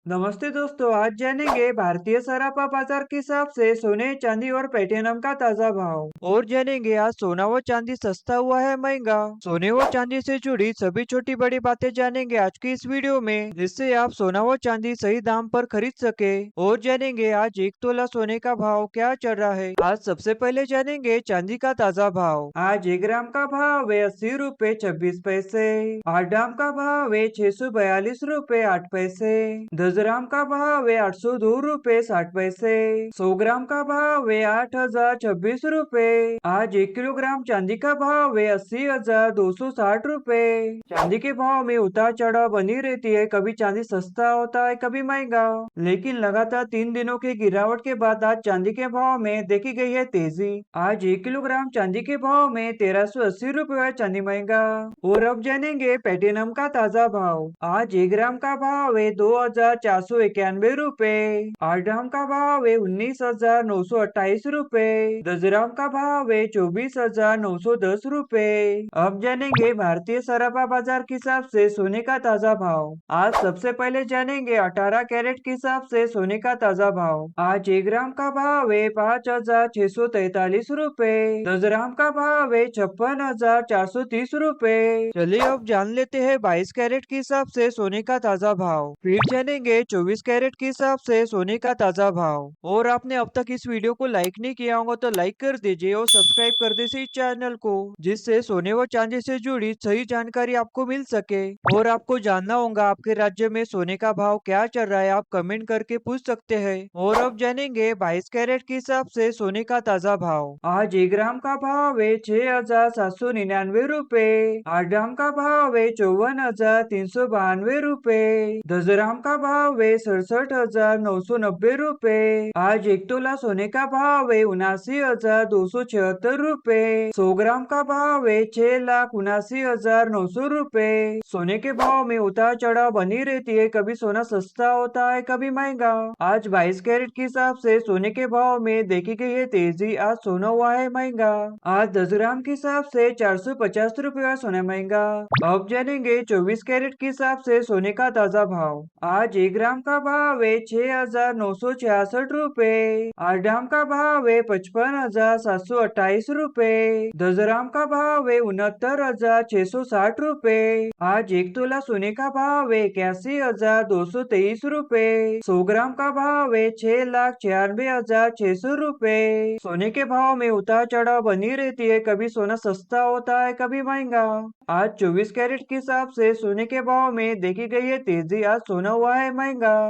नमस्ते दोस्तों, आज जानेंगे भारतीय सराफा बाजार के हिसाब से सोने चांदी और प्लेटिनम का ताजा भाव। और जानेंगे आज सोना व चांदी सस्ता हुआ है महंगा। सोने व चांदी से जुड़ी सभी छोटी बड़ी बातें जानेंगे आज की इस वीडियो में, जिससे आप सोना व चांदी सही दाम पर खरीद सके। और जानेंगे आज एक तोला सोने का भाव क्या चल रहा है। आज सबसे पहले जानेंगे चांदी का ताजा भाव। आज 1 ग्राम का भाव है 80 रुपए 26 पैसे। 8 ग्राम का भाव है 642 रुपए 8 पैसे। 10 ग्राम का भाव है 802 रुपए 60 पैसे। 100 ग्राम का भाव है 8,026 रुपए। आज 1 किलोग्राम चांदी का भाव है 80,260 रुपए। चांदी के भाव में उतार चढ़ाव बनी रहती है, कभी चांदी सस्ता होता है कभी महंगा, लेकिन लगातार 3 दिनों की गिरावट के बाद आज चांदी के भाव में देखी गई है तेजी। आज 1 किलोग्राम चांदी के भाव में 1380 रुपए है चांदी महंगा। और अब जानेंगे प्लेटिनम का ताजा भाव। आज 1 ग्राम का भाव है 2,491 रुपए। 8 ग्राम का भाव है 19,928 रुपए। 10 ग्राम का भाव है 24,910 रुपए। अब जानेंगे भारतीय सराफा बाजार के हिसाब से सोने का ताजा भाव। आज सबसे पहले जानेंगे 18 कैरेट के हिसाब से सोने का ताजा भाव। आज 1 ग्राम का भाव है 5,643 रुपए। 10 ग्राम का भाव है 56,430 रुपए। चलिए अब जान लेते हैं 22 कैरेट के हिसाब से सोने का ताजा भाव। फिर जानेंगे 24 कैरेट के हिसाब से सोने का ताजा भाव। और आपने अब तक इस वीडियो को लाइक नहीं किया होगा तो लाइक कर दीजिए और सब्सक्राइब कर दीजिए इस चैनल को, जिससे सोने व चांदी से जुड़ी सही जानकारी आपको मिल सके। और आपको जानना होगा आपके राज्य में सोने का भाव क्या चल रहा है, आप कमेंट करके पूछ सकते हैं। और अब जानेंगे 22 कैरेट के हिसाब से सोने का ताजा भाव। आज 1 ग्राम का भाव है 6,799 रुपए। 8 ग्राम का भाव है 54,392 रुपए। 10 ग्राम का भाव है 67,990 रुपए। आज 1 तोला सोने का भाव है 79,276 रुपए। 100 ग्राम का भाव है 6,79,900 रुपए। सोने के भाव में उतार चढ़ाव बनी रहती है, कभी सोना सस्ता होता है कभी महंगा। आज 22 कैरेट के हिसाब से सोने के भाव में देखी गई है तेजी, आज सोना हुआ है महंगा। आज 10 ग्राम के हिसाब से 450 रुपए सोना महंगा। अब जानेंगे 24 कैरेट के हिसाब से सोने का ताजा भाव। आज 1 ग्राम का भाव है 6,966 रुपए। 8 ग्राम का भाव है 55,728 रुपए। 10 ग्राम का भाव है 69,660 रुपए। आज 1 तोला सोने का भाव है 81,223 रुपए। 100 ग्राम का भाव है 6,96,600 रुपए। सोने के भाव में उतार चढ़ाव बनी रहती है, कभी सोना सस्ता होता है कभी महंगा। आज 24 कैरेट के हिसाब से सोने के भाव में देखी गई है तेजी, आज सोना हुआ है महंगा।